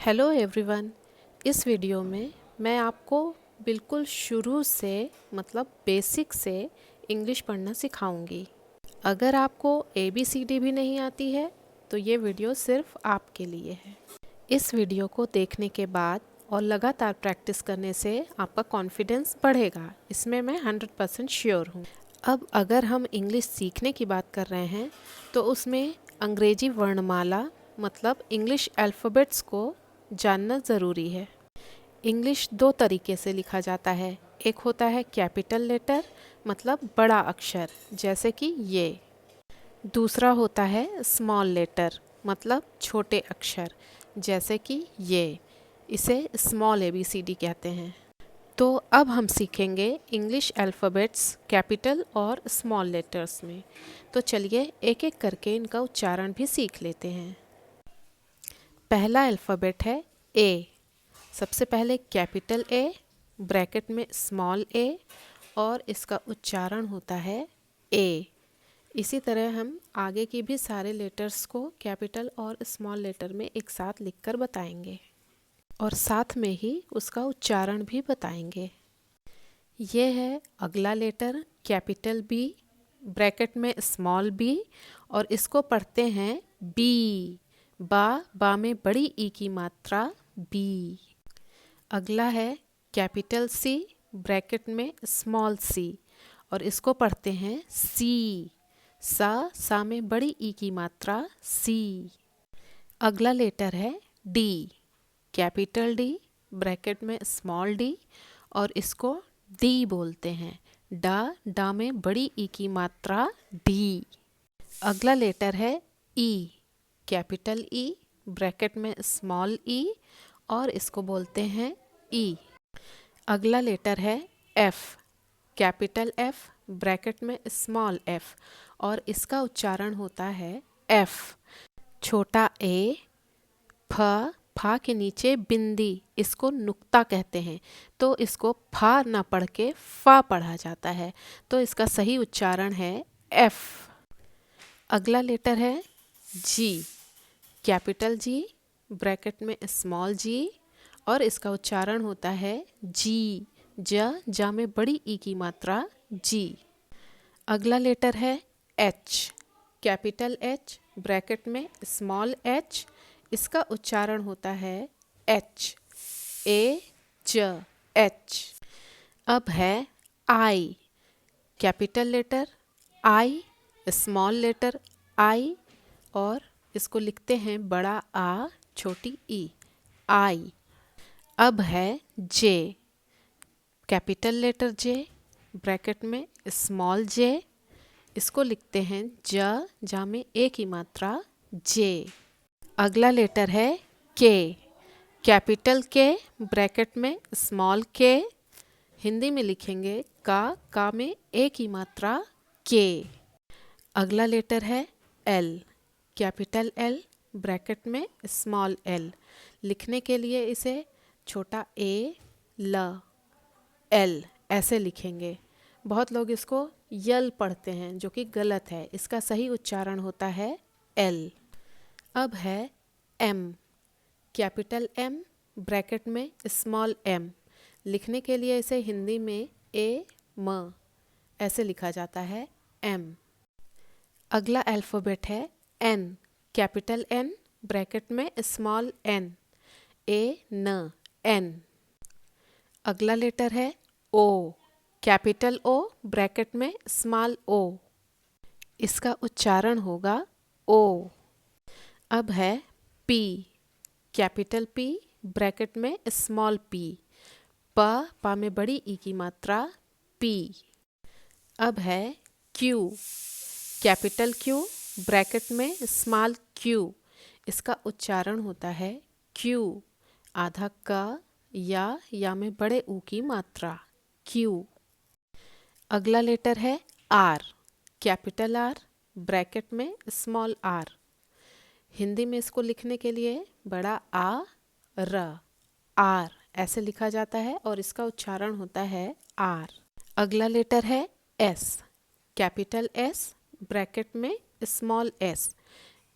Hello everyone. इस video में मैं आपको बिल्कुल शुरू से मतलब बेसिक से इंग्लिश पढ़ना सिखाऊंगी। अगर आपको ABCD भी नहीं आती है तो ये वीडियो सिर्फ आपके लिए है। इस वीडियो को देखने के बाद और लगातार प्रैक्टिस करने से आपका कॉन्फिडेंस बढ़ेगा, इसमें मैं 100% श्योर हूँ। अब अगर हम इंग्लिश सीखने की बात कर रहे हैं तो उसमें अंग्रेजी वर्णमाला मतलब इंग्लिश अल्फ़ाबेट्स को जानना ज़रूरी है। इंग्लिश दो तरीके से लिखा जाता है, एक होता है कैपिटल लेटर मतलब बड़ा अक्षर जैसे कि ये, दूसरा होता है स्मॉल लेटर मतलब छोटे अक्षर जैसे कि ये, इसे स्मॉल ABCD कहते हैं। तो अब हम सीखेंगे इंग्लिश अल्फ़ाबेट्स कैपिटल और स्मॉल लेटर्स में। तो चलिए एक एक करके इनका उच्चारण भी सीख लेते हैं। पहला अल्फ़ाबेट है A। सबसे पहले कैपिटल A ब्रैकेट में स्मॉल a और इसका उच्चारण होता है A। इसी तरह हम आगे की भी सारे लेटर्स को कैपिटल और स्मॉल लेटर में एक साथ लिखकर बताएंगे और साथ में ही उसका उच्चारण भी बताएंगे। ये है अगला लेटर कैपिटल B ब्रैकेट में स्मॉल b और इसको पढ़ते हैं B। बा में बड़ी ई की मात्रा B। अगला है कैपिटल C ब्रैकेट में स्मॉल c और इसको पढ़ते हैं C। सा में बड़ी ई की मात्रा C। अगला लेटर है D कैपिटल D ब्रैकेट में स्मॉल d और इसको D बोलते हैं। डा में बड़ी ई की मात्रा D। अगला लेटर है E कैपिटल E ब्रैकेट में स्मॉल e और इसको बोलते हैं E। अगला लेटर है F कैपिटल F ब्रैकेट में स्मॉल f और इसका उच्चारण होता है F। छोटा a फा के नीचे बिंदी, इसको नुक्ता कहते हैं, तो इसको फा ना पढ़ के फा पढ़ा जाता है, तो इसका सही उच्चारण है F। अगला लेटर है G कैपिटल G ब्रैकेट में स्मॉल g और इसका उच्चारण होता है जी। जा में बड़ी ई की मात्रा G। अगला लेटर है H कैपिटल H ब्रैकेट में स्मॉल h, इसका उच्चारण होता है H। H। अब है I capital letter I small letter I और इसको लिखते हैं बड़ा आ छोटी ई I। अब है J capital letter J bracket में स्मॉल j, इसको लिखते हैं जा में ए की मात्रा J। अगला लेटर है K कैपिटल K ब्रैकेट में स्मॉल k, हिंदी में लिखेंगे का में ए की मात्रा K। अगला लेटर है L कैपिटल L ब्रैकेट में स्मॉल l, लिखने के लिए इसे छोटा a L ऐसे लिखेंगे। बहुत लोग इसको यल पढ़ते हैं जो कि गलत है, इसका सही उच्चारण होता है L। अब है M कैपिटल M ब्रैकेट में स्मॉल m, लिखने के लिए इसे हिंदी में म ऐसे लिखा जाता है M। अगला अल्फ़ाबेट है N कैपिटल N ब्रैकेट में स्मॉल n N। अगला लेटर है O कैपिटल O ब्रैकेट में स्मॉल o, इसका उच्चारण होगा O। अब है P कैपिटल P ब्रैकेट में स्मॉल p, पा में बड़ी ई की मात्रा P। अब है Q कैपिटल Q ब्रैकेट में स्मॉल q, इसका उच्चारण होता है Q। आधा का या में बड़े ऊ की मात्रा Q। अगला लेटर है R कैपिटल R ब्रैकेट में स्मॉल r, हिंदी में इसको लिखने के लिए बड़ा आ R ऐसे लिखा जाता है और इसका उच्चारण होता है R। अगला लेटर है S कैपिटल S ब्रैकेट में स्मॉल s,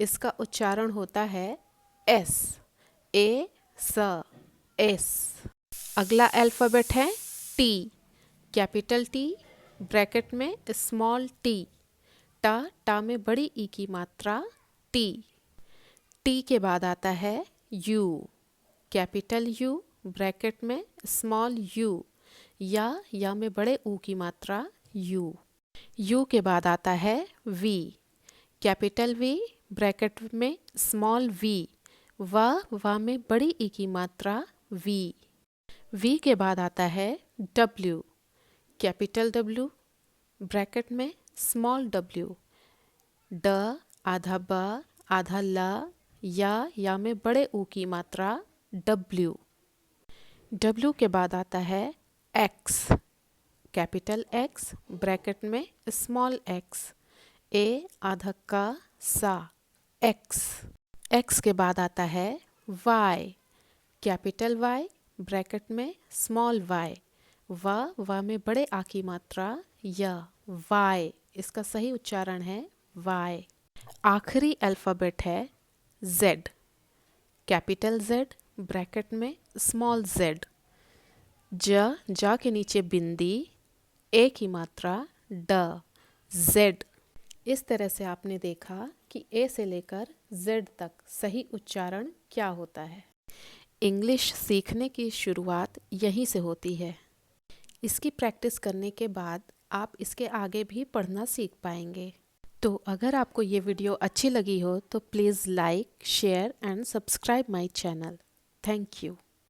इसका उच्चारण होता है S। स, एस। अगला अल्फ़ाबेट है टी, कैपिटल टी, ब्रैकेट में स्मॉल टी। टा में बड़ी ई की मात्रा टी। टी के बाद आता है यू, कैपिटल यू, ब्रैकेट में स्मॉल यू। या में बड़े ऊ की मात्रा यू। यू के बाद आता है वी, कैपिटल वी, ब्रैकेट में स्मॉल वी। वा में बड़ी ई की मात्रा वी। वी के बाद आता है डब्ल्यू, कैपिटल डब्ल्यू, ब्रैकेट में स्मॉल डब्ल्यू। ड, आधा ब, आधा ल, या में बड़े ऊ की मात्रा डब्ल्यू। डब्ल्यू के बाद आता है एक्स, कैपिटल एक्स, ब्रैकेट में स्मॉल एक्स। ए, आधा का, सा, एक्स। एक्स के बाद आता है वाई, कैपिटल वाई, ब्रैकेट में स्मॉल वाई। वा में बड़े आ की मात्रा या, वाई। इसका सही उच्चारण है वाई। आखिरी अल्फ़ाबेट है जेड, कैपिटल जेड, ब्रैकेट में स्मॉल जेड। जा के नीचे बिंदी, ए की मात्रा ड, जेड। इस तरह से आपने देखा कि ए से लेकर जेड तक सही उच्चारण क्या होता है। इंग्लिश सीखने की शुरुआत यहीं से होती है। इसकी प्रैक्टिस करने के बाद आप इसके आगे भी पढ़ना सीख पाएंगे। तो अगर आपको ये वीडियो अच्छी लगी हो तो please like, share and subscribe my channel. Thank you.